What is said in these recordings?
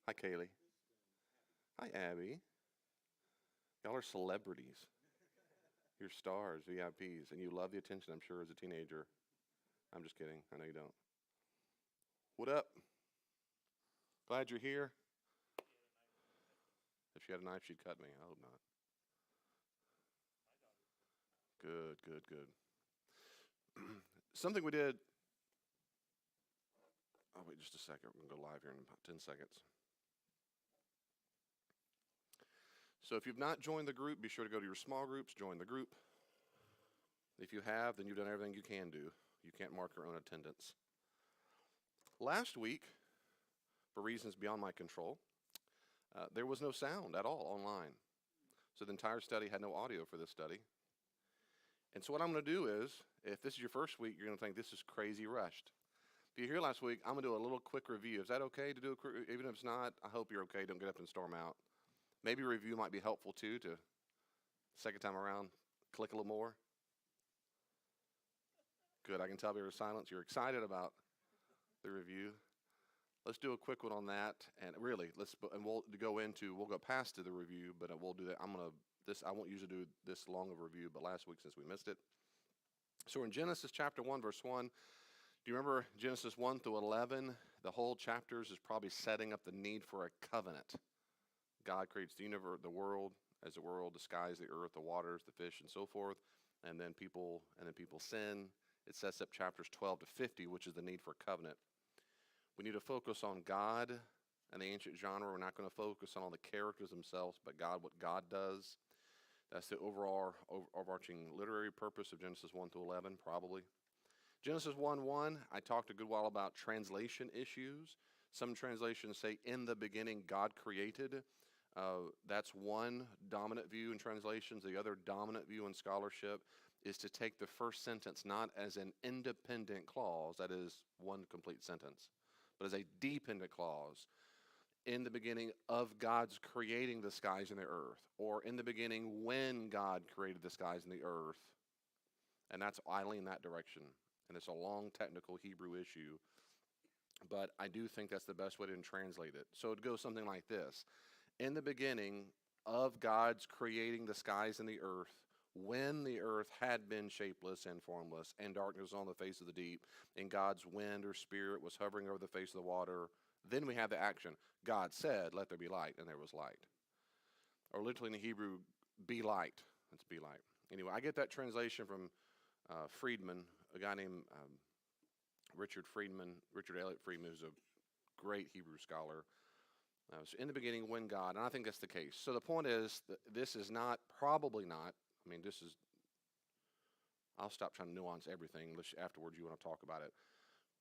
Hi, Kaylee. Hi, Abby. Y'all are celebrities. You're stars, VIPs, and you love the attention, I'm sure, as a teenager. I'm just kidding. I know you don't. What up? Glad you're here. If she had a knife, she'd cut me. I hope not. Good, good, good. Something we did. Oh, wait just a second. We're going to go live here in about 10 seconds. So if you've not joined the group, be sure to go to your small groups, join the group. If you have, then you've done everything you can do. You can't mark your own attendance. Last week, for reasons beyond my control, there was no sound at all online. So the entire study had no audio for this study. And so what I'm going to do is, if this is your first week, you're going to think this is crazy rushed. If you're here last week, I'm going to do a little quick review. Is that okay to do a quick, even if it's not? I hope you're okay. Don't get up and storm out. Maybe a review might be helpful too to second time around, click a little more. Good, I can tell by your silence you're excited about the review. Let's do a quick one on that, and really, we'll go past to the review, but we'll do that. I won't usually do this long of a review, but last week since we missed it. So in Genesis chapter 1, verse 1, do you remember Genesis 1 through 11? The whole chapters is probably setting up the need for a covenant. God creates the universe, the world, as the world, the skies, the earth, the waters, the fish, and so forth, and then people sin. It sets up chapters 12 to 50, which is the need for a covenant. We need to focus on God and the ancient genre. We're not going to focus on all the characters themselves, but God, what God does. That's the overarching literary purpose of Genesis 1 through 11, probably. Genesis 1:1, I talked a good while about translation issues. Some translations say, in the beginning, God created. That's one dominant view in translations. The other dominant view in scholarship is to take the first sentence not as an independent clause, that is one complete sentence, but as a dependent clause. In the beginning of God's creating the skies and the earth, or in the beginning when God created the skies and the earth. And I lean that direction. And it's a long technical Hebrew issue, but I do think that's the best way to translate it. So it goes something like this. In the beginning of God's creating the skies and the earth, when the earth had been shapeless and formless, and darkness on the face of the deep, and God's wind or spirit was hovering over the face of the water, then we have the action. God said, let there be light, and there was light. Or literally in the Hebrew, be light. Let's be light. Anyway, I get that translation from Friedman, a guy named Richard Elliott Friedman, who's a great Hebrew scholar. So in the beginning, when God, and I think that's the case. So the point is, that this is probably not, I'll stop trying to nuance everything. Afterwards, you want to talk about it.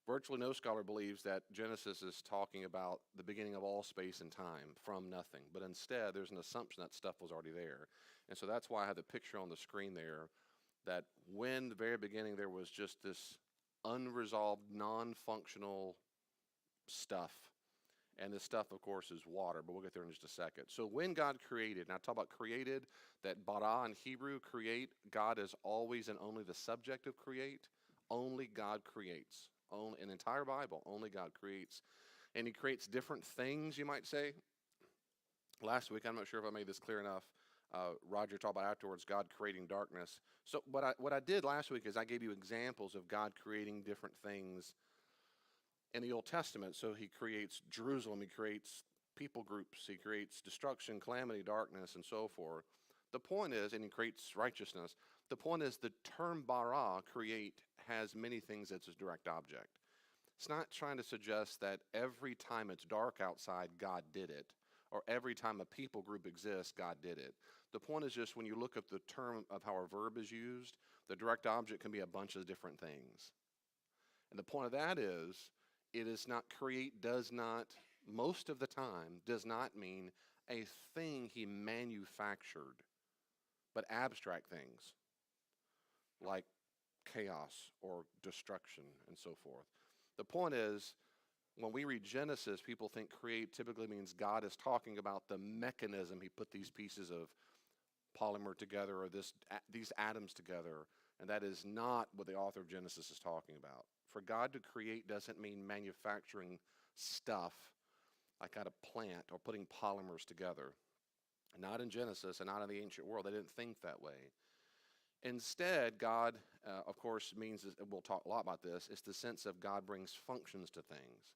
Virtually no scholar believes that Genesis is talking about the beginning of all space and time from nothing. But instead, there's an assumption that stuff was already there. And so that's why I have the picture on the screen there, that when the very beginning there was just this unresolved, non-functional stuff. And this stuff, of course, is water, but we'll get there in just a second. So when God created, and I talk about created, that bara in Hebrew, create, God is always and only the subject of create. Only God creates. Only, in the entire Bible, only God creates. And he creates different things, you might say. Last week, I'm not sure if I made this clear enough. Roger talked about afterwards, God creating darkness. So what I did last week is I gave you examples of God creating different things in the Old Testament. So he creates Jerusalem, he creates people groups, he creates destruction, calamity, darkness, and so forth. The point is, and he creates righteousness, the point is the term bara, create, has many things as its direct object. It's not trying to suggest that every time it's dark outside, God did it, or every time a people group exists, God did it. The point is just when you look at the term of how a verb is used, the direct object can be a bunch of different things. And the point of that is, it is not create, does not, most of the time, does not mean a thing he manufactured, but abstract things like chaos or destruction and so forth. The point is, when we read Genesis, people think create typically means God is talking about the mechanism. He put these pieces of polymer together or these atoms together, and that is not what the author of Genesis is talking about. For God to create doesn't mean manufacturing stuff. like at a plant or putting polymers together. Not in Genesis and not in the ancient world. They didn't think that way. Instead, God, of course, means, and we'll talk a lot about this, it's the sense of God brings functions to things.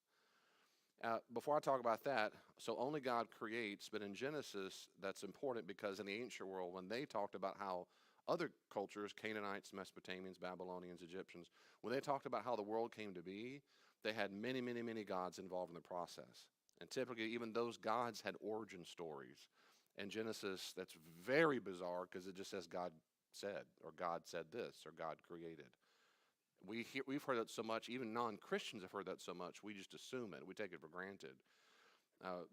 Before I talk about that, so only God creates, but in Genesis, that's important because in the ancient world, when they talked about how other cultures, Canaanites, Mesopotamians, Babylonians, Egyptians, when they talked about how the world came to be, they had many, many, many gods involved in the process. And typically, even those gods had origin stories. In Genesis, that's very bizarre because it just says God said, or God said this, or God created. We've heard that so much, even non-Christians have heard that so much, we just assume it, we take it for granted.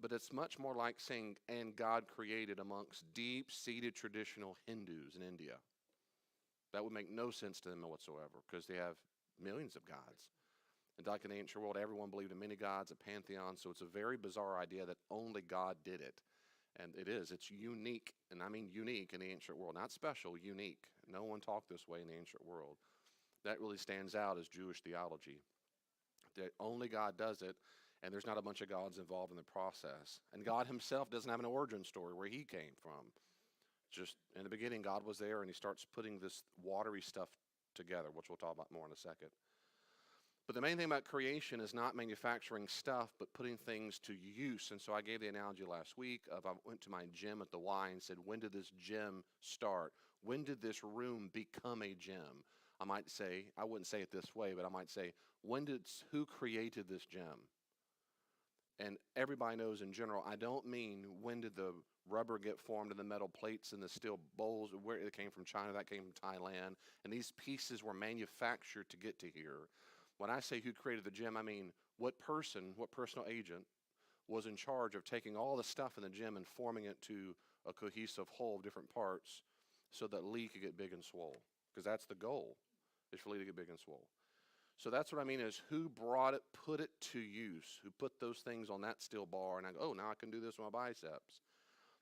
But it's much more like saying, and God created amongst deep-seated traditional Hindus in India. That would make no sense to them whatsoever, because they have millions of gods. And like in the ancient world, everyone believed in many gods, a pantheon, so it's a very bizarre idea that only God did it. And it is, it's unique, and I mean unique in the ancient world, not special, unique. No one talked this way in the ancient world. That really stands out as Jewish theology. That only God does it, and there's not a bunch of gods involved in the process. And God himself doesn't have an origin story where he came from. Just in the beginning, God was there, and he starts putting this watery stuff together, which we'll talk about more in a second. But the main thing about creation is not manufacturing stuff, but putting things to use. And so I gave the analogy last week of I went to my gym at the Y and said, when did this gym start? When did this room become a gym? I might say, I wouldn't say it this way, but I might say, who created this gym? And everybody knows in general, I don't mean when did the rubber get formed in the metal plates and the steel bowls, where it came from China, that came from Thailand, and these pieces were manufactured to get to here. When I say who created the gym, I mean what personal agent was in charge of taking all the stuff in the gym and forming it to a cohesive whole of different parts so that Lee could get big and swole. Because that's the goal, is for Lee to get big and swole. So that's what I mean is who brought it, put it to use, who put those things on that steel bar, and I go, oh, now I can do this with my biceps.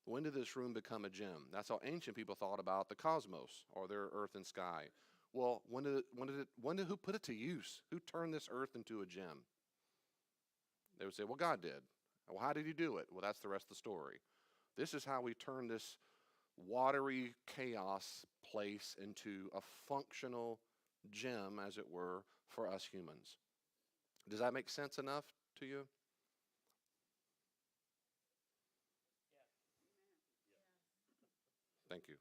When did this room become a gym? That's how ancient people thought about the cosmos or their earth and sky. Well, who put it to use? Who turned this earth into a gym? They would say, well, God did. Well, how did he do it? Well, that's the rest of the story. This is how we turn this watery chaos place into a functional gym, as it were, for us humans. Does that make sense enough to you? Thank you.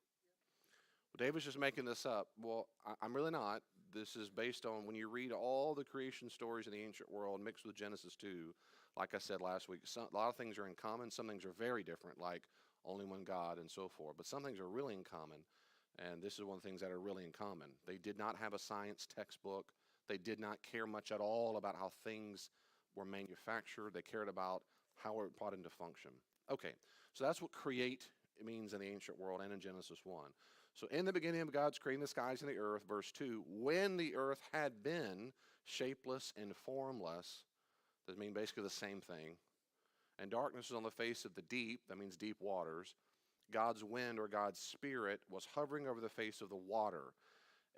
Well, David's just making this up. Well, I'm really not. This is based on when you read all the creation stories in the ancient world mixed with Genesis 2. Like I said last week, a lot of things are in common. Some things are very different, like only one God and so forth. But some things are really in common. And this is one of the things that are really in common. They did not have a science textbook. They did not care much at all about how things were manufactured. They cared about how it brought into function. Okay, so that's what create means in the ancient world and in Genesis 1. So in the beginning of God's creating the skies and the earth, verse 2, when the earth had been shapeless and formless, that means basically the same thing, and darkness was on the face of the deep, that means deep waters, God's wind or God's spirit was hovering over the face of the water.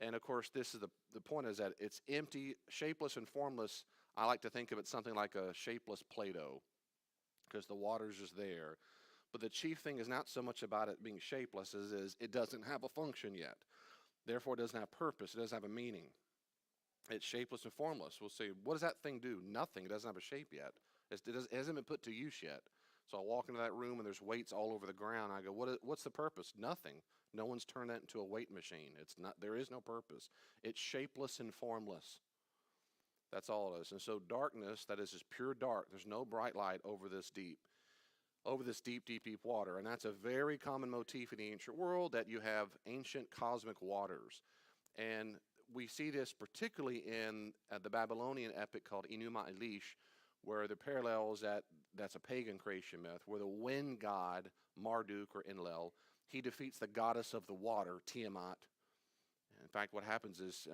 And of course, this is the point is that it's empty, shapeless, and formless. I like to think of it something like a shapeless Play-Doh, because the water's just there. But the chief thing is not so much about it being shapeless as is it doesn't have a function yet. Therefore, it doesn't have purpose. It doesn't have a meaning. It's shapeless and formless. We'll say, what does that thing do? Nothing. It doesn't have a shape yet. It hasn't been put to use yet. So I walk into that room and there's weights all over the ground. I go, what's the purpose? Nothing. No one's turned that into a weight machine. There is no purpose. It's shapeless and formless. That's all it is. And so darkness, that is just pure dark. There's no bright light over this deep deep water. And that's a very common motif in the ancient world, that you have ancient cosmic waters. And we see this particularly in the Babylonian epic called Enuma Elish, where the parallels that's a pagan creation myth, where the wind god, Marduk or Enlil, he defeats the goddess of the water, Tiamat. In fact, what happens is,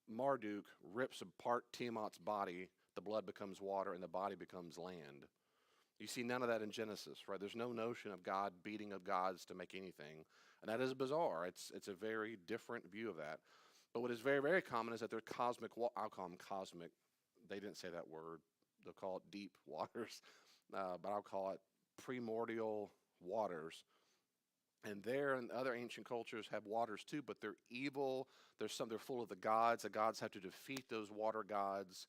Marduk rips apart Tiamat's body, the blood becomes water, and the body becomes land. You see none of that in Genesis, right? There's no notion of God beating of gods to make anything. And that is bizarre. It's a very different view of that. But what is very, very common is that they're cosmic, I'll call them cosmic. They didn't say that word. they'll call it deep waters, but I'll call it primordial waters. And there and other ancient cultures have waters too, but they're evil. They're full of the gods. The gods have to defeat those water gods.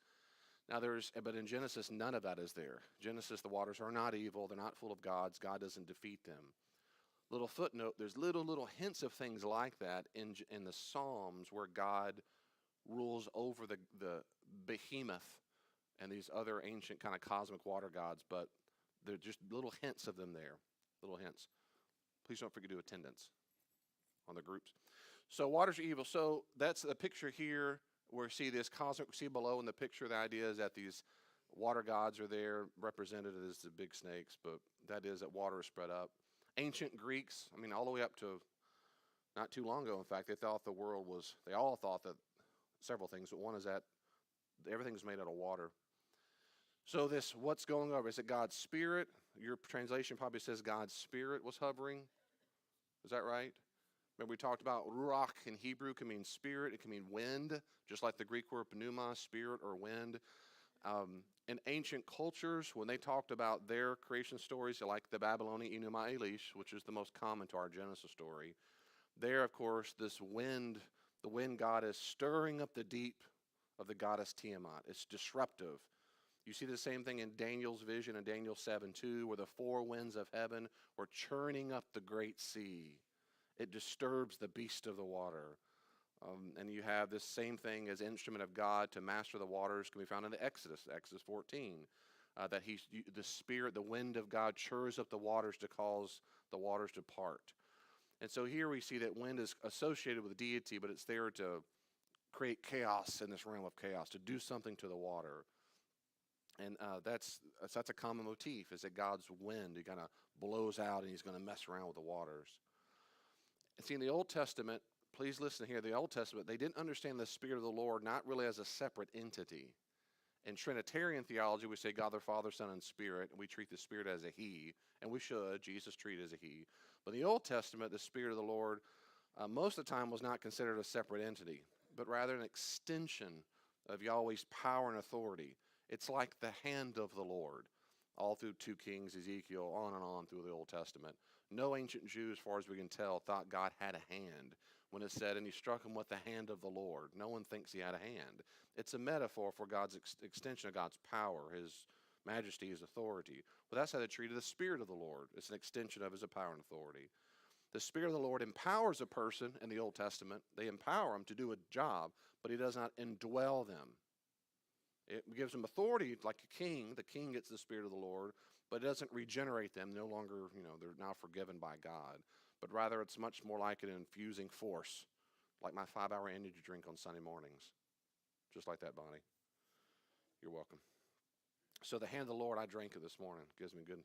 Now but in Genesis, none of that is there. Genesis, the waters are not evil. They're not full of gods. God doesn't defeat them. Little footnote: there's little hints of things like that in the Psalms where God rules over the behemoth and these other ancient kind of cosmic water gods, but they're just little hints of them there. Little hints. Please don't forget to do attendance on the groups. So waters are evil. So that's a picture here where see this cosmic, see below in the picture, the idea is that these water gods are there represented as the big snakes, but that is that water is spread up. Ancient Greeks, I mean, all the way up to not too long ago, in fact, they all thought that several things, but one is that everything's made out of water. So what's going over? Is it God's Spirit? Your translation probably says God's Spirit was hovering. Is that right? Remember we talked about ruach in Hebrew can mean spirit. It can mean wind, just like the Greek word pneuma, spirit or wind. In ancient cultures, when they talked about their creation stories, like the Babylonian Enuma Elish, which is the most common to our Genesis story, there, of course, the wind god is stirring up the deep of the goddess Tiamat. It's disruptive. You see the same thing in Daniel's vision in Daniel 7:2, where the four winds of heaven were churning up the great sea. It disturbs the beast of the water. And you have this same thing as instrument of God to master the waters can be found in the Exodus 14, that the Spirit, the wind of God churs up the waters to cause the waters to part. And so here we see that wind is associated with deity, but it's there to create chaos in this realm of chaos, to do something to the water. And that's a common motif, is that God's wind, he kind of blows out and he's going to mess around with the waters. And see, in the Old Testament, please listen here, the Old Testament, they didn't understand the Spirit of the Lord not really as a separate entity. In Trinitarian theology, we say God the Father, Son, and Spirit, and we treat the Spirit as a He, and we should. Jesus treated as a He. But in the Old Testament, the Spirit of the Lord, most of the time was not considered a separate entity, but rather an extension of Yahweh's power and authority. It's like the hand of the Lord, all through 2 Kings, Ezekiel, on and on through the Old Testament. No ancient Jew, as far as we can tell, thought God had a hand when it said, and he struck him with the hand of the Lord. No one thinks he had a hand. It's a metaphor for God's extension of God's power, his majesty, his authority. Well, that's how they treated the Spirit of the Lord. It's an extension of his power and authority. The Spirit of the Lord empowers a person in the Old Testament. They empower them to do a job, but he does not indwell them. It gives them authority like a king. The king gets the Spirit of the Lord, but it doesn't regenerate them. No longer, they're now forgiven by God. But rather it's much more like an infusing force, like my 5-hour energy drink on Sunday mornings. Just like that, Bonnie. You're welcome. So the hand of the Lord, I drank it this morning. Gives me good.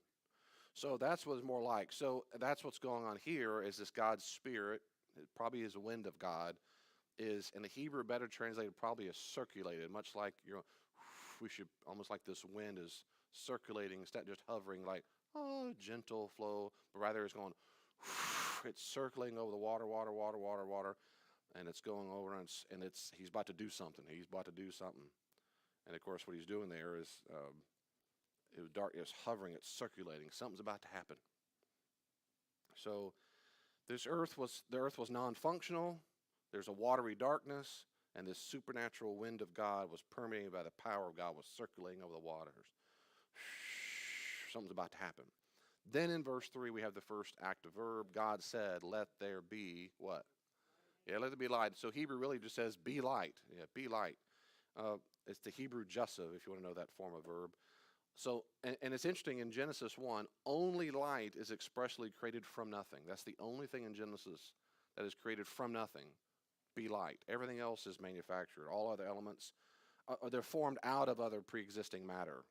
So that's what it's more like. So that's what's going on here is this God's Spirit, it probably is a wind of God, is in the Hebrew better translated probably is circulated, much like we should almost like this wind is circulating instead of just hovering like gentle flow, but rather it's going it's circling over the water, and it's going over and he's about to do something. And of course what he's doing there is it was dark, it's hovering, it's circulating. Something's about to happen. So the earth was non-functional. There's a watery darkness, and this supernatural wind of God was permeated by the power of God, was circulating over the waters. Something's about to happen. Then in verse 3, we have the first active verb. God said, let there be what? Yeah, let there be light. So Hebrew really just says, be light. Yeah, be light. It's the Hebrew jusav, if you want to know that form of verb. So, and it's interesting, in Genesis 1, only light is expressly created from nothing. That's the only thing in Genesis that is created from nothing. Be light. Everything else is manufactured. All other elements, they're formed out of other pre-existing matter.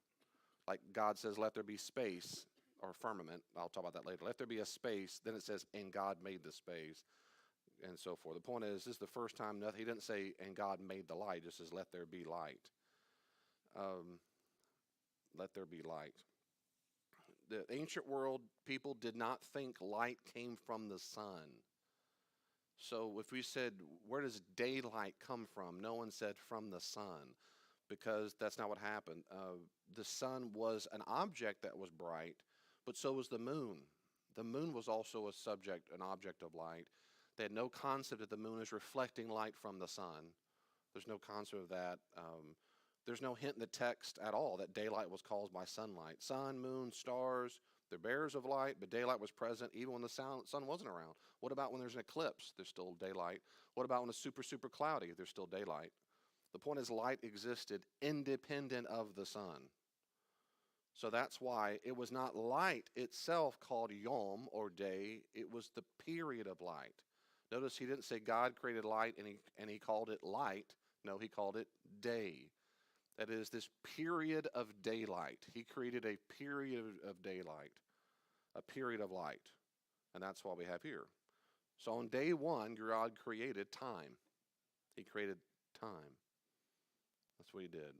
Like God says, let there be space, or firmament. I'll talk about that later. Let there be a space. Then it says, and God made the space, and so forth. The point is, this is the first time he didn't say, and God made the light. It just says, let there be light. Let there be light. The ancient world people did not think light came from the sun. So if we said, where does daylight come from? No one said from the sun. because that's not what happened. The sun was an object that was bright, but so was the moon. The moon was also a subject, an object of light. They had no concept that the moon is reflecting light from the sun. There's no concept of that. There's no hint in the text at all that daylight was caused by sunlight. Sun, moon, stars, they're bearers of light, but daylight was present even when the sun wasn't around. What about when there's an eclipse? There's still daylight. What about when it's super, super cloudy? There's still daylight. The point is, light existed independent of the sun. So that's why it was not light itself called yom or day. It was the period of light. Notice he didn't say God created light and he called it light. No, he called it day. That is this period of daylight. He created a period of daylight, a period of light. And that's what we have here. So on day one, God created time. He created time. That's what he did.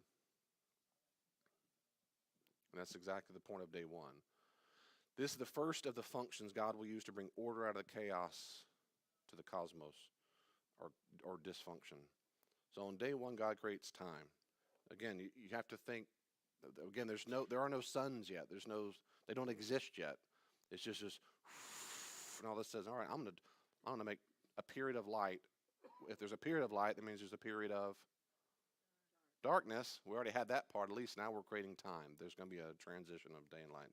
And that's exactly the point of day one. This is the first of the functions God will use to bring order out of the chaos to the cosmos or dysfunction. So on day one, God creates time. Again, you have to think, again, there are no suns yet. They don't exist yet. It's just this, and all this says, all right, I'm gonna make a period of light. If there's a period of light, that means there's a period of darkness. We already had that part. At least now we're creating time. There's going to be a transition of day and light.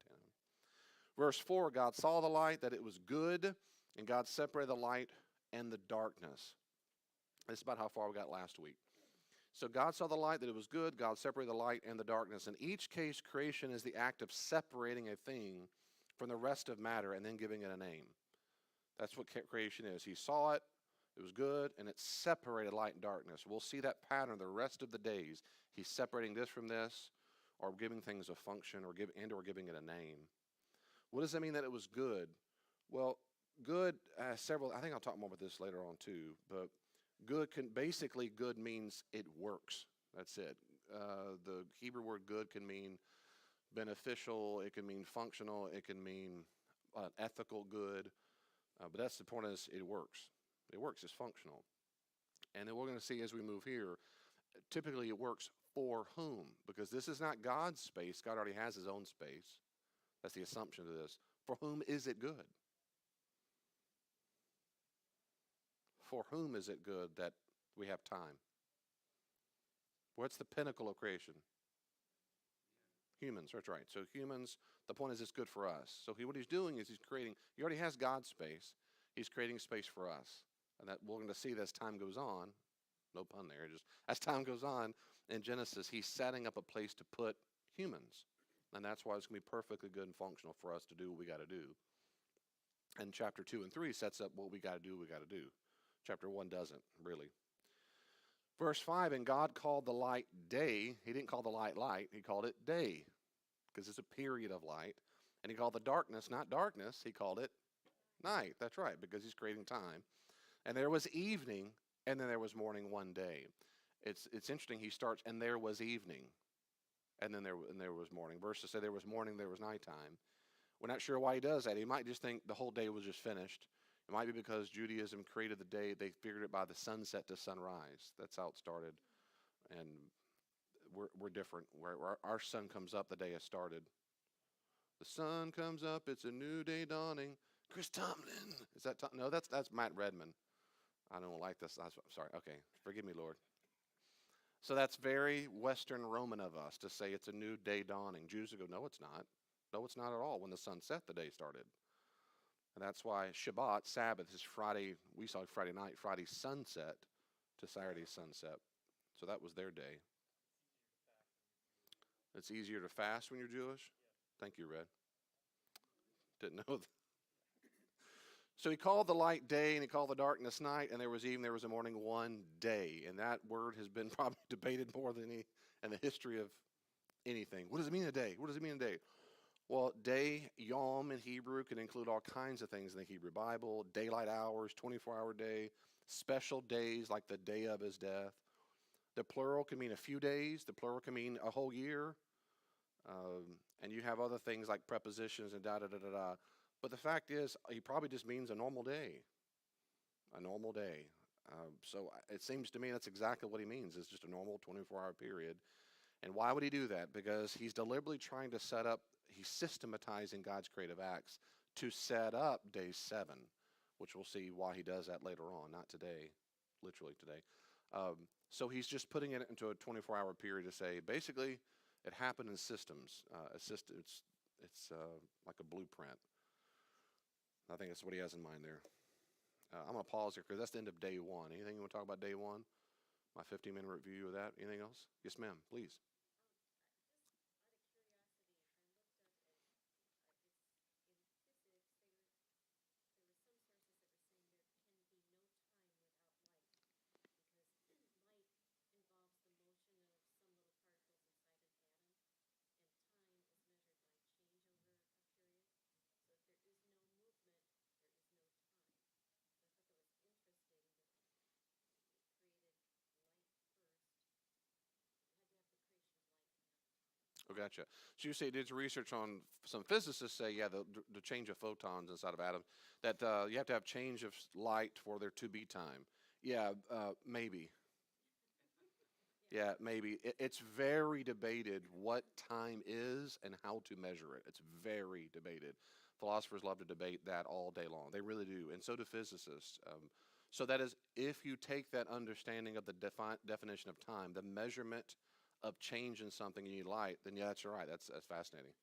Verse 4, God saw the light, that it was good, and God separated the light and the darkness. This is about how far we got last week. So God saw the light, that it was good. God separated the light and the darkness. In each case, creation is the act of separating a thing from the rest of matter and then giving it a name. That's what creation is. He saw it. It was good, and it separated light and darkness. We'll see that pattern the rest of the days. He's separating this from this, or giving things a function, or giving it a name. What does that mean that it was good? Well, good several. I think I'll talk more about this later on too. But good means it works. That's it. The Hebrew word good can mean beneficial. It can mean functional. It can mean ethical good. But that's the point. Is it works. It works. It's functional. And then we're going to see as we move here, typically it works for whom? Because this is not God's space. God already has his own space. That's the assumption of this. For whom is it good? For whom is it good that we have time? What's the pinnacle of creation? Humans, that's right. So humans, the point is it's good for us. So what he's doing is he already has God's space. He's creating space for us. And that we're going to see that as time goes on, no pun there, just as time goes on in Genesis, he's setting up a place to put humans. And that's why it's going to be perfectly good and functional for us to do what we got to do. And chapter 2 and 3 sets up what we got to do, Chapter 1 doesn't, really. Verse 5, and God called the light day. He didn't call the light light. He called it day because it's a period of light. And he called the darkness not darkness. He called it night. That's right, because he's creating time. And there was evening, and then there was morning one day. It's interesting. He starts, and there was evening, and then there was morning. Verses say there was morning, there was nighttime. We're not sure why he does that. He might just think the whole day was just finished. It might be because Judaism created the day. They figured it by the sunset to sunrise. That's how it started. And we're different. Our sun comes up the day it started. The sun comes up. It's a new day dawning. Chris Tomlin. Is that no? That's Matt Redman. I don't like this. I'm sorry. Okay, forgive me, Lord. So that's very Western Roman of us to say it's a new day dawning. Jews would go, no, it's not. No, it's not at all. When the sun set, the day started. And that's why Shabbat, Sabbath, is Friday. We saw Friday night, Friday sunset to Saturday sunset. So that was their day. It's easier to fast when you're Jewish? Thank you, Red. Didn't know that. So he called the light day and he called the darkness night, and there was evening, there was a morning one day. And that word has been probably debated more than any in the history of anything. What does it mean a day? What does it mean a day? Well, day, yom in Hebrew, can include all kinds of things in the Hebrew Bible. Daylight hours, 24-hour day, special days like the day of his death. The plural can mean a few days. The plural can mean a whole year. And you have other things like prepositions and da-da-da-da-da. But the fact is, he probably just means a normal day. A normal day. So it seems to me that's exactly what he means. It's just a normal 24-hour period. And why would he do that? Because he's deliberately trying to set up, he's systematizing God's creative acts to set up day 7, which we'll see why he does that later on, not today, literally today. So he's just putting it into a 24-hour period to say, basically, it happened in systems. It's like a blueprint. I think that's what he has in mind there. I'm going to pause here because that's the end of day 1. Anything you want to talk about day 1? My 15-minute review of that. Anything else? Yes, ma'am, please. Oh, gotcha. So you say did your research on some physicists say, yeah, the change of photons inside of atoms, that you have to have change of light for there to be time. Yeah, maybe. Yeah, maybe. It's very debated what time is and how to measure it. It's very debated. Philosophers love to debate that all day long. They really do, and so do physicists. So that is, if you take that understanding of the definition of time, the measurement of change in something, you need light, then yeah, that's right. That's fascinating.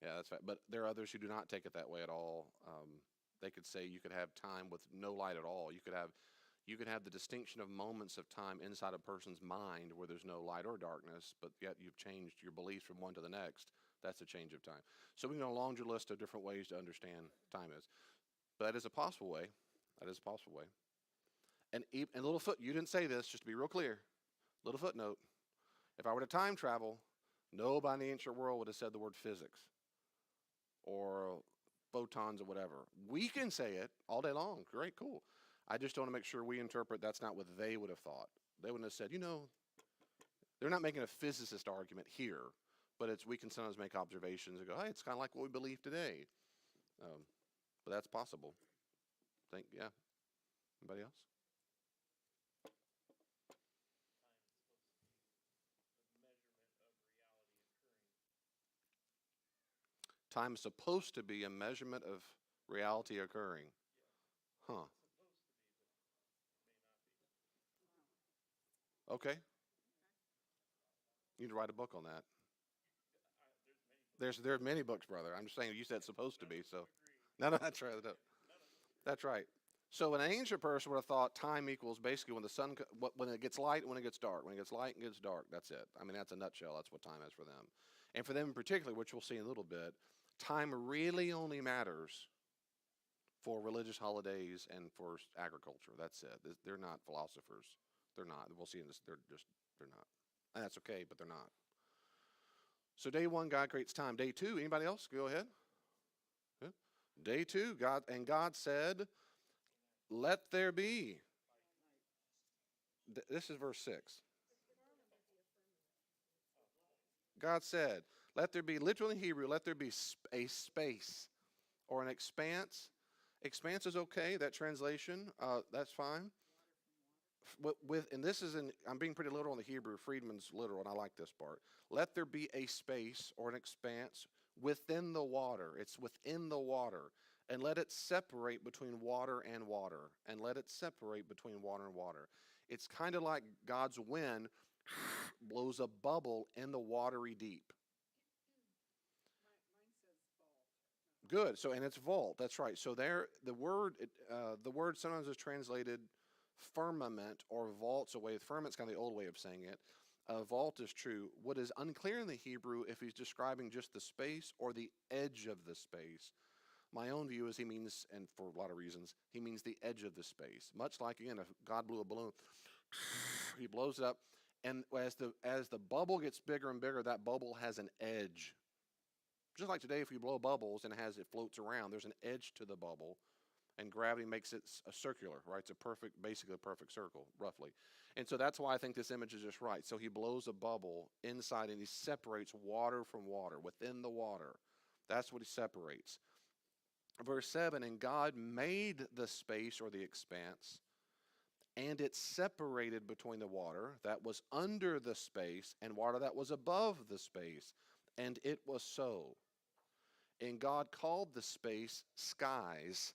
Yeah, but there are others who do not take it that way at all. They could say you could have time with no light at all. You could have the distinction of moments of time inside a person's mind where there's no light or darkness, but yet you've changed your beliefs from one to the next. That's a change of time. So we can go a laundry list of different ways to understand time is. But that is a possible way. That is a possible way. And little foot, you didn't say this, just to be real clear. Little footnote. If I were to time travel, nobody in the ancient world would have said the word physics or photons or whatever. We can say it all day long. Great, cool. I just want to make sure we interpret that's not what they would have thought. They wouldn't have said, they're not making a physicist argument here, but we can sometimes make observations and go, hey, it's kind of like what we believe today. But that's possible. Yeah. Anybody else? Time is supposed to be a measurement of reality occurring. Huh. Okay. You need to write a book on that. There are many books, brother. I'm just saying you said supposed to be, so no, that's right. That's right. So an ancient person would have thought time equals basically when the sun, when it gets light and when it gets dark. When it gets light and gets dark, that's it. I mean, that's a nutshell. That's what time is for them. And for them in particular, which we'll see in a little bit, time really only matters for religious holidays and for agriculture. That's it. They're not philosophers. They're not. We'll see in this. They're not. And that's okay, but they're not. So day 1, God creates time. Day 2, anybody else? Go ahead. Yeah. Day 2, God said, let there be. This is verse 6. God said, let there be, literally in Hebrew, let there be a space or an expanse. Expanse is okay, that translation, that's fine. And this is I'm being pretty literal in the Hebrew. Friedman's literal, and I like this part. Let there be a space or an expanse within the water. It's within the water. And let it separate between water and water. And let it separate between water and water. It's kind of like God's wind blows a bubble in the watery deep. Good. So, and it's vault. That's right. So there, the word sometimes is translated firmament or vaults away. Firmament's kind of the old way of saying it. Vault is true. What is unclear in the Hebrew, if he's describing just the space or the edge of the space. My own view is he means, and for a lot of reasons, he means the edge of the space. Much like, again, if God blew a balloon, he blows it up, and as the bubble gets bigger and bigger, that bubble has an edge. Just like today, if you blow bubbles and it floats around, there's an edge to the bubble, and gravity makes it a circular, right? It's basically a perfect circle, roughly. And so that's why I think this image is just right. So he blows a bubble inside, and he separates water from water, within the water. That's what he separates. Verse 7, and God made the space or the expanse And it separated between the water that was under the space and water that was above the space. And it was so. And God called the space skies,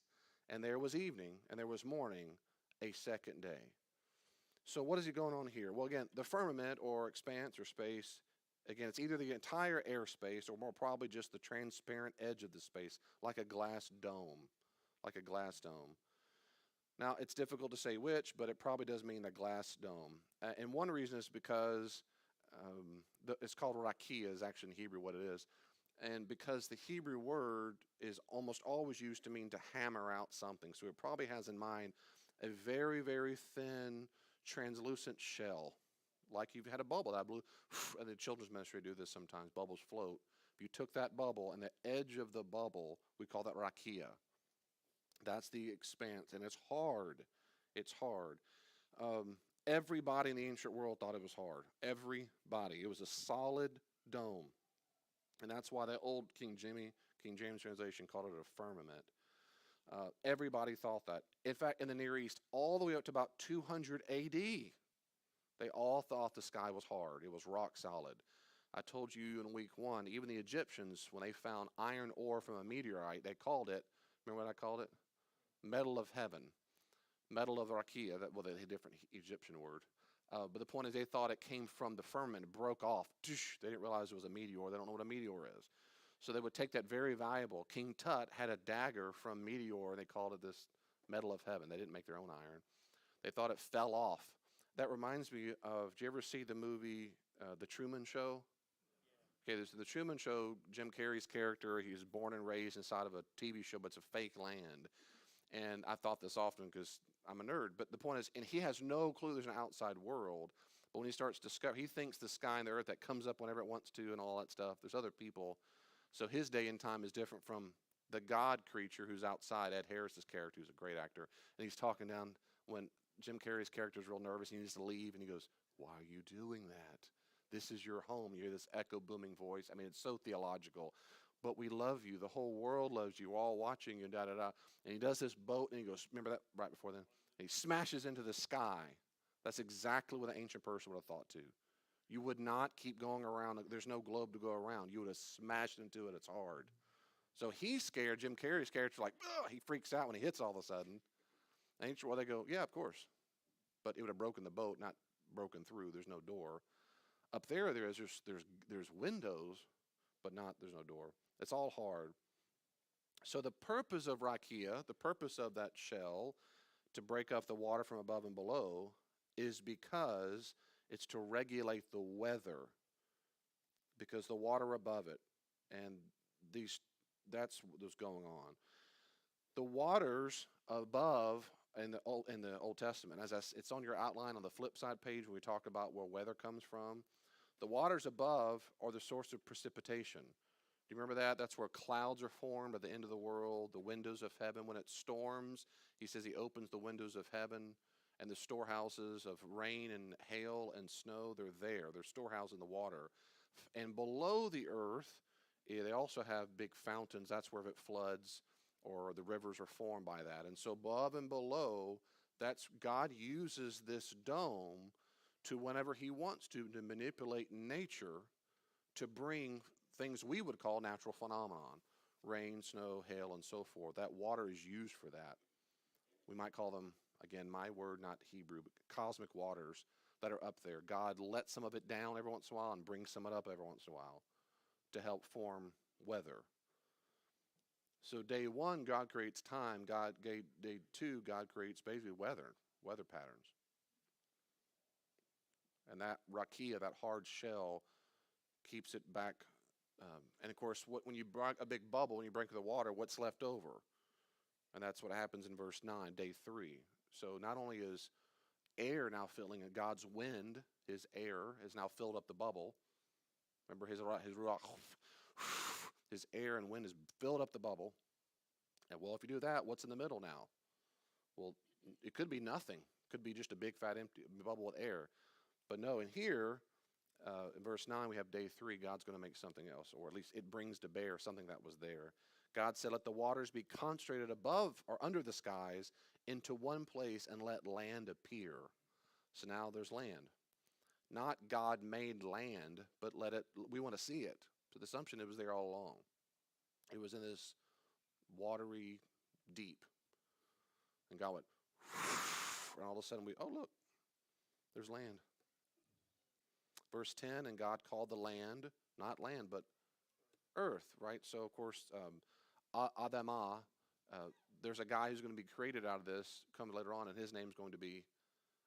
and there was evening, and there was morning, a second day. So what is he going on here? Well, again, the firmament or expanse or space, again, it's either the entire airspace or more probably just the transparent edge of the space, like a glass dome, like a glass dome. Now, it's difficult to say which, but it probably does mean a glass dome. And one reason is because it's called rakia is actually in Hebrew what it is. And because the Hebrew word is almost always used to mean to hammer out something. So it probably has in mind a very, very thin, translucent shell. Like you've had a bubble that blew, and the children's ministry do this sometimes, bubbles float. If you took that bubble and the edge of the bubble, we call that rakia. That's the expanse, and it's hard. It's hard. Everybody in the ancient world thought it was hard. Everybody. It was a solid dome. And that's why that old King James translation called it a firmament. Everybody thought that. In fact, in the Near East, all the way up to about 200 AD, they all thought the sky was hard. It was rock solid. I told you in week 1, even the Egyptians, when they found iron ore from a meteorite, they called it, remember what I called it? Metal of heaven. Metal of rakia, that a different Egyptian word. But the point is they thought it came from the firmament, it broke off. They didn't realize it was a meteor. They don't know what a meteor is. So they would take that very valuable. King Tut had a dagger from meteor, and they called it this metal of heaven. They didn't make their own iron. They thought it fell off. That reminds me of, did you ever see the movie The Truman Show? Okay, there's the Truman Show, Jim Carrey's character, he was born and raised inside of a TV show, but it's a fake land. And I thought this often because I'm a nerd, but the point is, and he has no clue there's an outside world. But when he starts he thinks the sky and the earth that comes up whenever it wants to and all that stuff. There's other people. So his day and time is different from the God creature who's outside, Ed Harris's character, who's a great actor. And he's talking down when Jim Carrey's character is real nervous. He needs to leave, and he goes, "Why are you doing that? This is your home." You hear this echo booming voice. I mean, it's so theological. But we love you. The whole world loves you. We're all watching you, da-da-da. And he does this boat, and he goes, remember that right before then? And he smashes into the sky. That's exactly what an ancient person would have thought too. You would not keep going around. There's no globe to go around. You would have smashed into it. It's hard. So he's scared. Jim Carrey's character's like, ugh, he freaks out when he hits all of a sudden. Ancient, well, they go, yeah, of course. But it would have broken the boat, not broken through. There's no door. Up there's windows, but there's no door. It's all hard. So the purpose of rakia, the purpose of that shell, to break up the water from above and below, is because it's to regulate the weather, because the water above it, and that's what's going on. The waters above in the Old Testament, it's on your outline on the flip side page when we talk about where weather comes from. The waters above are the source of precipitation. Do you remember that? That's where clouds are formed at the end of the world, the windows of heaven. When it storms, he says he opens the windows of heaven, and the storehouses of rain and hail and snow, they're there. They're storehoused in the water. And below the earth, they also have big fountains. That's where if it floods or the rivers are formed by that. And so above and below, God uses this dome to, whenever he wants to manipulate nature to bring things we would call natural phenomenon, rain, snow, hail, and so forth. That water is used for that. We might call them, again, my word, not Hebrew, but cosmic waters that are up there. God lets some of it down every once in a while and brings some of it up every once in a while to help form weather. So day 1, God creates time. Day 2, God creates basically weather patterns. And that rakia, that hard shell, keeps it back. And of course, when you break a big bubble, when you break the water, what's left over? And that's what happens in verse 9, day 3. So not only is air now filling, God's wind, his air, has now filled up the bubble. Remember his ruach, his air and wind has filled up the bubble. And well, if you do that, what's in the middle now? Well, it could be nothing. It could be just a big fat empty bubble with air. But no, in here, in verse 9, we have day 3, God's going to make something else, or at least it brings to bear something that was there. God said, let the waters be concentrated above or under the skies into one place and let land appear. So now there's land. Not God made land, but we want to see it. So the assumption it was there all along. It was in this watery deep. And God went, and all of a sudden look, there's land. Verse 10, and God called the land, not land, but earth, right? So, of course, Adamah, there's a guy who's going to be created out of this, come later on, and his name's going to be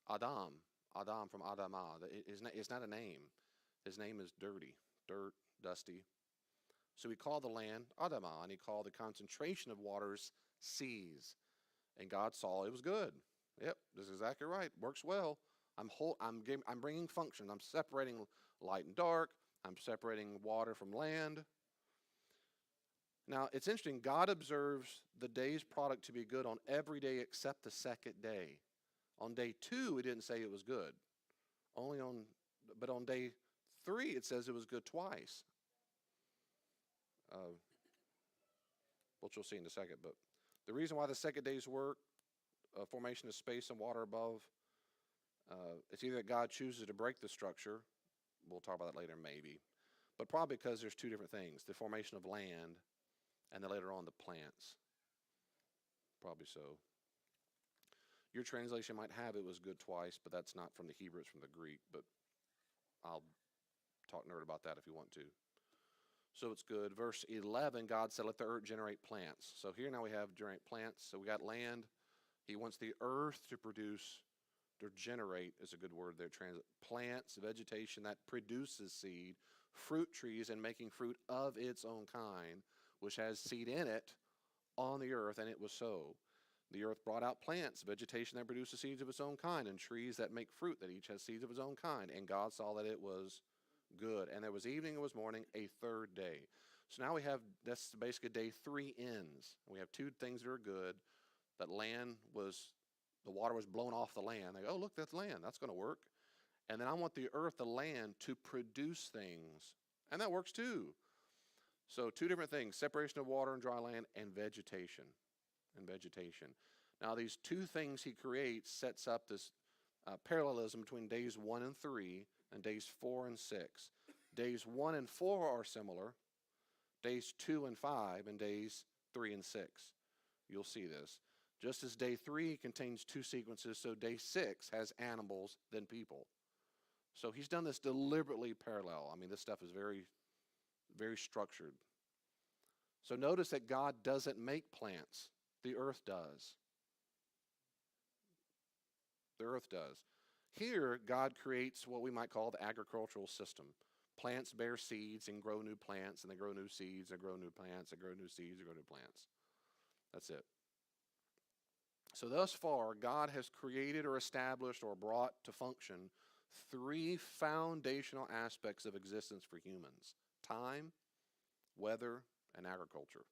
Adam. Adam from Adamah. It's not a name. His name is dirty, dirt, dusty. So he called the land Adamah, and he called the concentration of waters seas. And God saw it was good. Yep, this is exactly right. Works well. I'm bringing function. I'm separating light and dark. I'm separating water from land. Now, it's interesting. God observes the day's product to be good on every day except the second day. On day 2, it didn't say it was good. But on day 3, it says it was good twice. Which you'll see in a second. But the reason why the second day's work, formation of space and water above, it's either that God chooses to break the structure. We'll talk about that later, maybe. But probably because there's 2 different things. The formation of land and then later on the plants. Probably so. Your translation might have it was good twice, but that's not from the Hebrew, it's from the Greek. But I'll talk nerd about that if you want to. So it's good. Verse 11, God said, let the earth generate plants. So here now we have generate plants. So we got land. He wants the earth to produce, to generate is a good word there. Plants, vegetation that produces seed, fruit trees, and making fruit of its own kind, which has seed in it on the earth, and it was so. The earth brought out plants, vegetation that produces seeds of its own kind, and trees that make fruit that each has seeds of its own kind. And God saw that it was good. And there was evening and was morning, a third day. So now we have, that's basically day 3 ends. We have 2 things that are good. That the water was blown off the land. They go, oh, look, that's land. That's going to work. And then I want the earth, the land, to produce things. And that works too. So 2 different things, separation of water and dry land and vegetation. Now these 2 things he creates sets up this parallelism between days 1 and 3 and days 4 and 6. Days 1 and 4 are similar. Days 2 and 5 and days 3 and 6. You'll see this. Just as day 3 contains 2 sequences, so day 6 has animals, then people. So he's done this deliberately parallel. I mean, this stuff is very, very structured. So notice that God doesn't make plants. The earth does. The earth does. Here, God creates what we might call the agricultural system. Plants bear seeds and grow new plants, and they grow new seeds, and grow new plants, and grow new seeds, and grow new plants. That's it. So thus far, God has created or established or brought to function 3 foundational aspects of existence for humans: time, weather, and agriculture.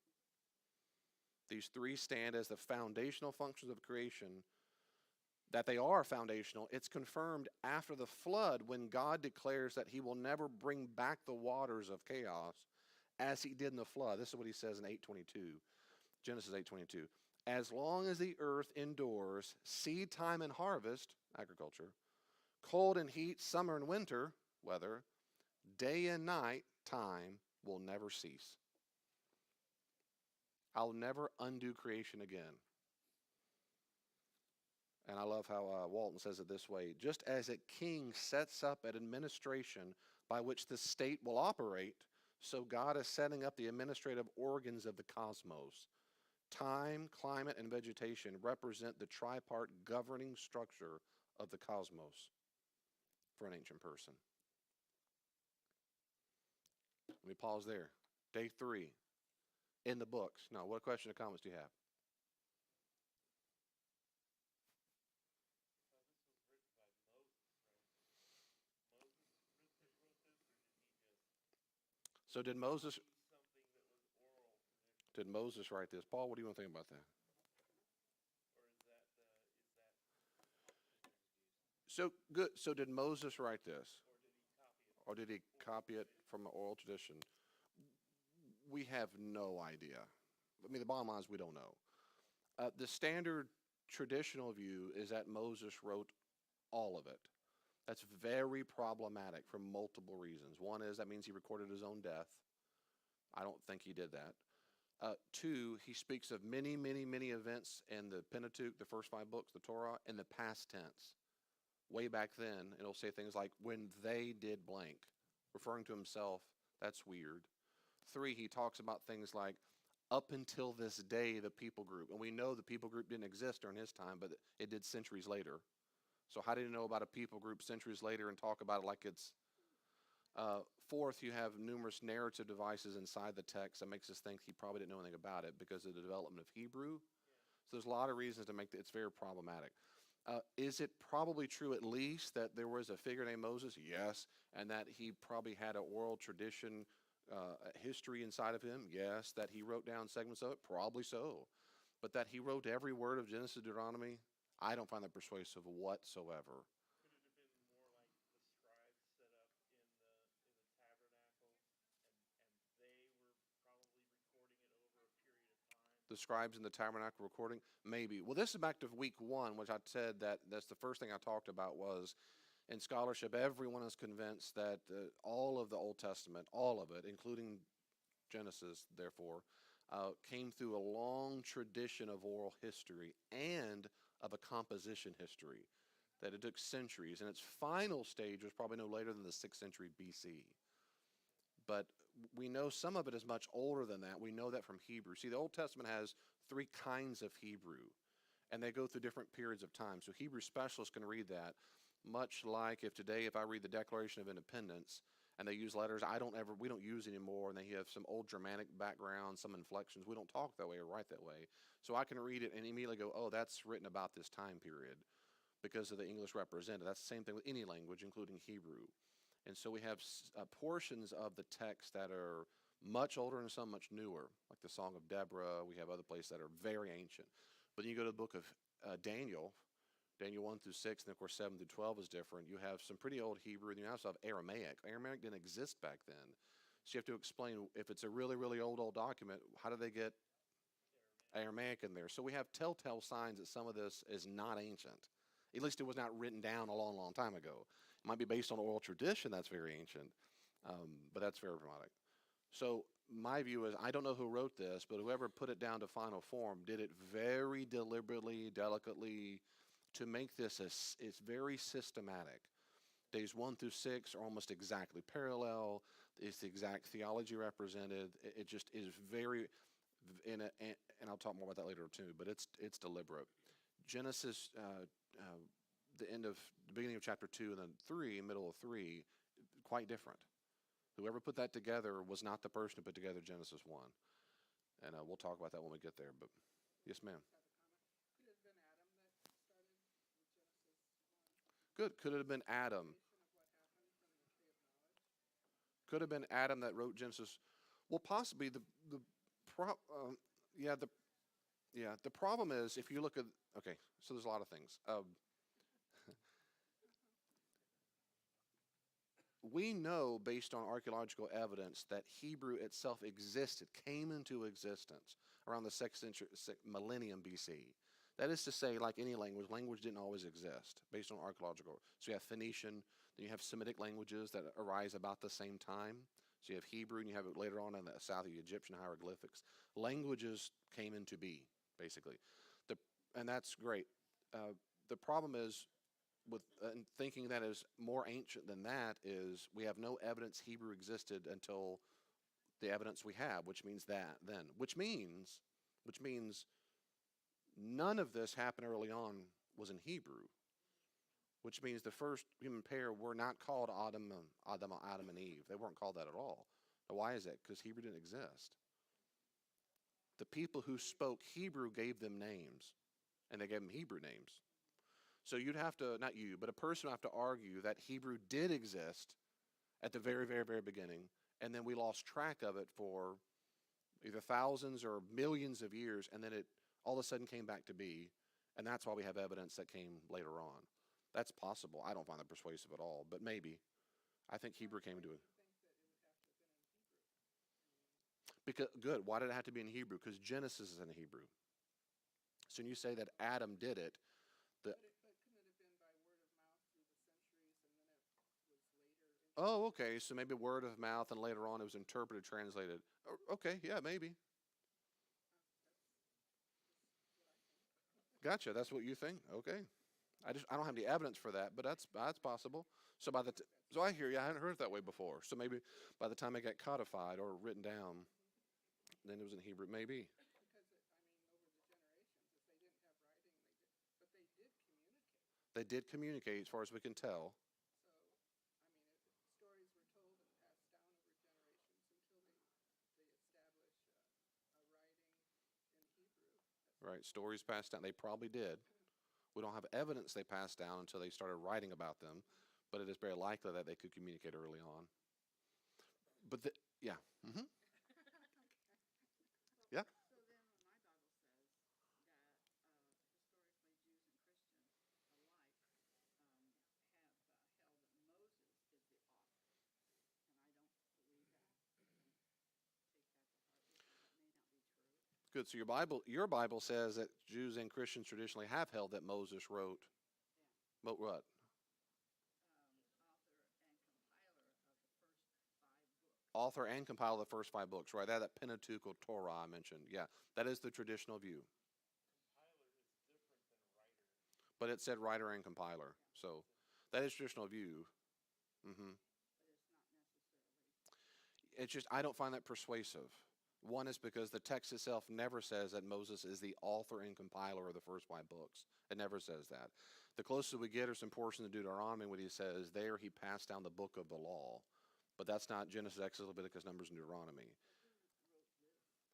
These 3 stand as the foundational functions of creation. That they are foundational, it's confirmed after the flood when God declares that he will never bring back the waters of chaos as he did in the flood. This is what he says in 8:22, Genesis 8:22. As long as the earth endures, seed time and harvest, agriculture, cold and heat, summer and winter, weather, day and night, time, will never cease. I'll never undo creation again. And I love how Walton says it this way: just as a king sets up an administration by which the state will operate, so God is setting up the administrative organs of the cosmos. Time, climate, and vegetation represent the tripart governing structure of the cosmos for an ancient person. Let me pause there. Day 3 in the books. Now, what question or comments do you have? So did Moses write this? Paul, what do you want to think about that? So good. So did Moses write this? Or did he copy it from an oral tradition? We have no idea. I mean, the bottom line is we don't know. The standard traditional view is that Moses wrote all of it. That's very problematic for multiple reasons. One is that means he recorded his own death. I don't think he did that. Two, he speaks of many, many, many events in the Pentateuch, the first five books, the Torah, in the past tense. Way back then, it'll say things like, when they did blank, referring to himself. That's weird. Three, he talks about things like, up until this day, the people group. And we know the people group didn't exist during his time, but it did centuries later. So how do you know about a people group centuries later and talk about it like it's fourth, you have numerous narrative devices inside the text that makes us think he probably didn't know anything about it because of the development of Hebrew. So there's a lot of reasons to make it's very problematic. Is it probably true at least that there was a figure named Moses? Yes. And that he probably had an oral tradition, history inside of him? Yes. That he wrote down segments of it? Probably so. But that he wrote every word of Genesis and Deuteronomy? I don't find that persuasive whatsoever. The scribes in the tabernacle recording? Maybe. Well, this is back to week one, which I said that's the first thing I talked about was in scholarship, everyone is convinced that all of the Old Testament, all of it, including Genesis, therefore, came through a long tradition of oral history and of a composition history, that it took centuries, and its final stage was probably no later than the 6th century BC. But we know some of it is much older than that. We know that from Hebrew. See, the Old Testament has three kinds of Hebrew, and they go through different periods of time. So Hebrew specialists can read that, much like if I read the Declaration of Independence, and they use letters we don't use anymore, and they have some old Germanic background, some inflections. We don't talk that way or write that way. So I can read it and immediately go, oh, that's written about this time period because of the English represented. That's the same thing with any language, including Hebrew. And so we have portions of the text that are much older and some much newer, like the Song of Deborah. We have other places that are very ancient. But then you go to the book of Daniel 1 through 6, and of course 7 through 12 is different. You have some pretty old Hebrew, and you also have Aramaic. Aramaic didn't exist back then. So you have to explain, if it's a really, really old document, how do they get Aramaic in there? So we have telltale signs that some of this is not ancient. At least it was not written down a long, long time ago. It might be based on oral tradition that's very ancient, but that's very problematic. So my view is, I don't know who wrote this, but whoever put it down to final form did it very deliberately, delicately, to make this it's very systematic. Days 1 through 6 are almost exactly parallel. It's the exact theology represented. It just is very, and I'll talk more about that later too, but it's deliberate. Genesis, the beginning of chapter 2 and then 3, middle of 3, quite different. Whoever put that together was not the person who put together Genesis 1. And we'll talk about that when we get there. But yes, ma'am. Good. Could it have been Adam? Could have been Adam that wrote Genesis. Well, possibly the problem is if you look at, okay, so there's a lot of things. We know based on archaeological evidence that Hebrew itself existed, came into existence around the 6th century, millennium BC. That is to say, like any language didn't always exist based on archaeological. So you have Phoenician, then you have Semitic languages that arise about the same time. So you have Hebrew, and you have it later on in the south of the Egyptian hieroglyphics. Languages came into be, basically. And that's great. The problem is, with thinking that is more ancient than that, is we have no evidence Hebrew existed until the evidence we have, which means none of this happened early on was in Hebrew, which means the first human pair were not called Adam and Eve. They weren't called that at all. Now, why is that? Because Hebrew didn't exist. The people who spoke Hebrew gave them names, and they gave them Hebrew names. So you'd have to, not you, but a person would have to argue that Hebrew did exist at the very, very, very beginning, and then we lost track of it for either thousands or millions of years, and then it all of a sudden came back to be, and that's why we have evidence that came later on. That's possible. I don't find that persuasive at all, but maybe. I think Hebrew came into it. Because good. Why did it have to be in Hebrew? Because Genesis is in Hebrew. So when you say that Adam did it, the But couldn't it have been by word of mouth through the centuries, and then it was later? oh, okay. So maybe word of mouth, and later on it was interpreted, translated. Okay, yeah, maybe. Gotcha. That's what you think. Okay. I don't have any evidence for that, but that's possible. So so I hear you. I hadn't heard it that way before. So maybe by the time it got codified or written down, then it was in Hebrew. Maybe Because over the generations, if they didn't have writing, but they did communicate. they did communicate, as far as we can tell. So, stories were told and passed down over generations until they establish a writing in Hebrew. Right. Stories passed down. They probably did. We don't have evidence they passed down until they started writing about them, but it is very likely that they could communicate early on. But yeah. Hmm. Yeah. So then, when my Bible says that historically Jews and Christians alike have held that Moses is the author, and I don't believe that. Take that to heart because that may not be true. Good. So your Bible says that Jews and Christians traditionally have held that Moses wrote. Yeah. What? Author and compiler of the first 5 Author and compiler of the first 5 books, books. right? That Pentateuch or Torah I mentioned. Yeah, that is the traditional view. But it said writer and compiler, so that is traditional view. Hmm. But it's not necessarily. It's just I don't find that persuasive. One is because the text itself never says that Moses is the author and compiler of the first 5 books. It never says that. The closest we get are some portions of Deuteronomy when he says there he passed down the book of the law. But that's not Genesis, Exodus, Leviticus, Numbers, and Deuteronomy.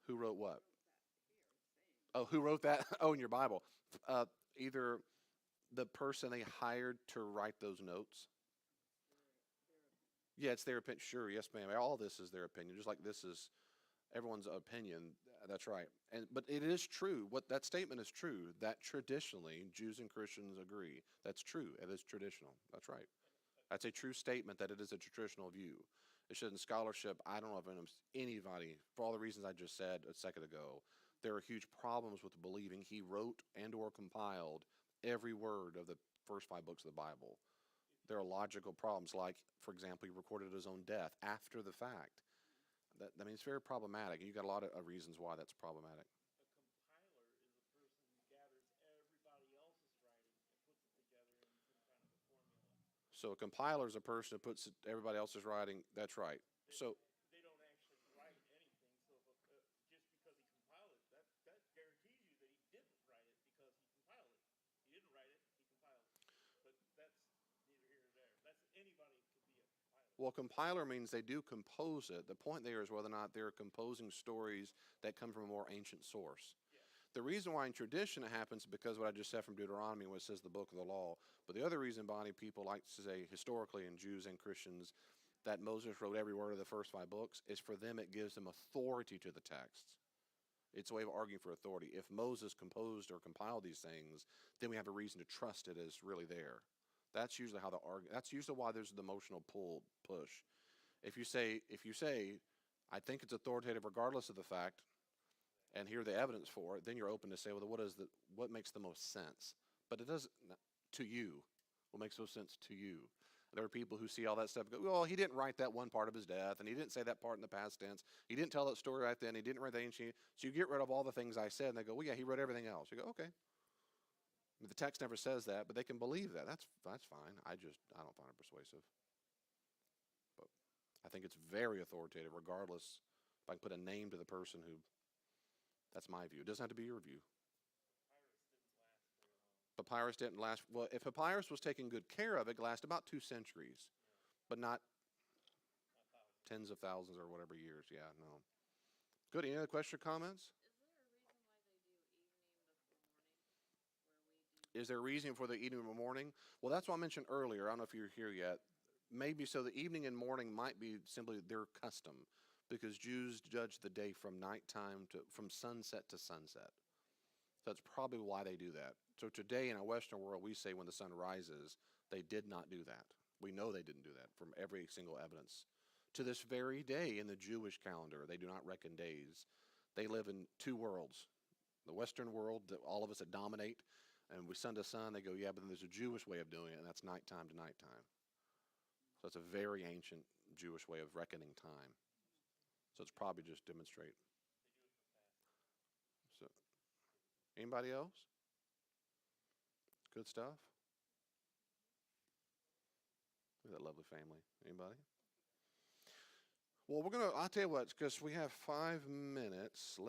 Who wrote what? Oh, who wrote that? Oh, in your Bible. Either the person they hired to write those notes. Yeah, it's their opinion. Sure, yes, ma'am. All this is their opinion, just like this is everyone's opinion. That's right. But it is true. What that statement is true. That traditionally Jews and Christians agree. That's true. It is traditional. That's right. That's a true statement that it is a traditional view. It should in scholarship. I don't know if anybody, for all the reasons I just said a second ago, there are huge problems with believing he wrote and or compiled every word of the first 5 books of the Bible. There are logical problems, like, for example, he recorded his own death after the fact. It's very problematic. You got a lot of reasons why that's problematic. So a compiler is a person who puts everybody else's writing. That's right. So They don't actually write anything. So just because he compiled it, that guarantees you that he didn't write it because he compiled it. He didn't write it, he compiled it. But that's neither here nor there. That's anybody could be a compiler. well, compiler means they do compose it. The point there is whether or not they're composing stories that come from a more ancient source. The reason why in tradition it happens is because what I just said from Deuteronomy, when it says the book of the law. But the other reason, Bonnie, people like to say historically, in Jews and Christians, that Moses wrote every word of the first 5 books is for them it gives them authority to the text. It's a way of arguing for authority. If Moses composed or compiled these things, then we have a reason to trust it as really there. That's usually how that's usually why there's the emotional push. If you say, I think it's authoritative regardless of the fact, and hear the evidence for it, then you're open to say, well, what makes the most sense? But it doesn't to you. What makes most sense to you? There are people who see all that stuff and go, well, he didn't write that one part of his death, and he didn't say that part in the past tense. He didn't tell that story right then. He didn't write that ancient. So you get rid of all the things I said, and they go, well, yeah, he wrote everything else. You go, okay. The text never says that, but they can believe that. That's fine. I don't find it persuasive. But I think it's very authoritative, regardless if I can put a name to the person who. That's my view. It doesn't have to be your view. Papyrus didn't last. Well, if papyrus was taking good care of it, it lasted about 2 centuries, but not tens of thousands or whatever years. Yeah, no. Good. Any other questions or comments? Is there a reason for the evening or morning? Well, that's what I mentioned earlier. I don't know if you're here yet. Maybe so the evening and morning might be simply their custom, because Jews judge the day from nighttime from sunset to sunset. So that's probably why they do that. So today in our Western world, we say when the sun rises, they did not do that. We know they didn't do that from every single evidence To this very day in the Jewish calendar, they do not reckon days. They live in two worlds. The Western world, that all of us that dominate, and we sun to sun, they go, yeah, but then there's a Jewish way of doing it, and that's nighttime to nighttime. So it's a very ancient Jewish way of reckoning time. So it's probably just demonstrate. So, anybody else? Good stuff? Look at that lovely family. Anybody? Well, I'll tell you what, because we have 5 minutes.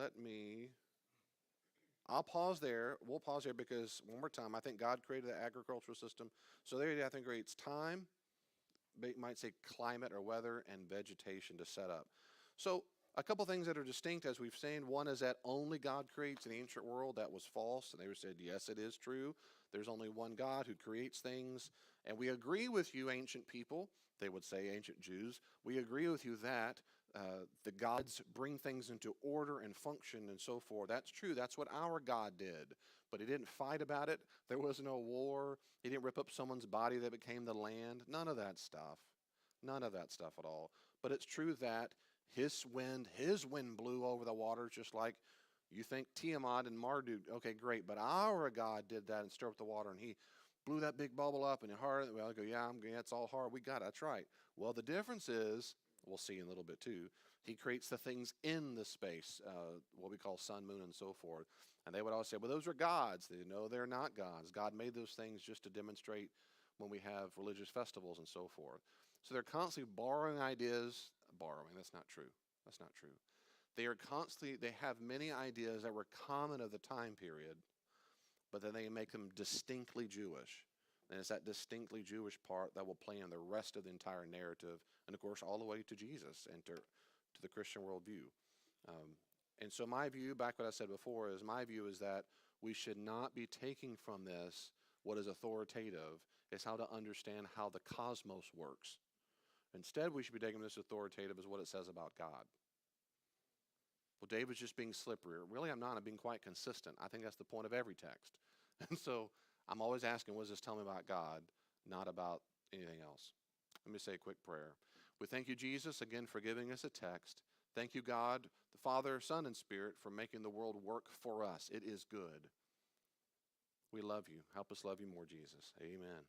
I'll pause there. We'll pause there because, one more time, I think God created the agricultural system. So there, I think, creates time, might say climate or weather, and vegetation to set up. So a couple things that are distinct, as we've seen. One is that only God creates in the ancient world. That was false. And they said, yes, it is true. There's only one God who creates things. And we agree with you, ancient people. They would say, ancient Jews. We agree with you that the gods bring things into order and function and so forth. That's true. That's what our God did. But he didn't fight about it. There was no war. He didn't rip up someone's body that became the land. None of that stuff. None of that stuff at all. But it's true that his wind blew over the waters, just like you think Tiamat and Marduk. Okay, great. But our God did that and stirred up the water, and he blew that big bubble up, and hard. Well, I go, yeah, it's all hard. We got it. That's right. Well, the difference is, we'll see in a little bit too, he creates the things in the space, what we call sun, moon, and so forth. And they would always say, well, those are gods. No, they're not gods. God made those things just to demonstrate when we have religious festivals and so forth. So they're constantly borrowing ideas. Borrowing, that's not true. That's not true. They have many ideas that were common of the time period, but then they make them distinctly Jewish. And it's that distinctly Jewish part that will play in the rest of the entire narrative, and of course all the way to Jesus and to the Christian worldview. And so my view, back what I said before, is my view is that we should not be taking from this what is authoritative. It's how to understand how the cosmos works. Instead, we should be taking this authoritative as what it says about God. Well, David's just being slippery. Really, I'm not. I'm being quite consistent. I think that's the point of every text. And so I'm always asking, what does this tell me about God, not about anything else? Let me say a quick prayer. We thank you, Jesus, again for giving us a text. Thank you, God, the Father, Son, and Spirit, for making the world work for us. It is good. We love you. Help us love you more, Jesus. Amen.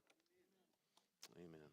Amen.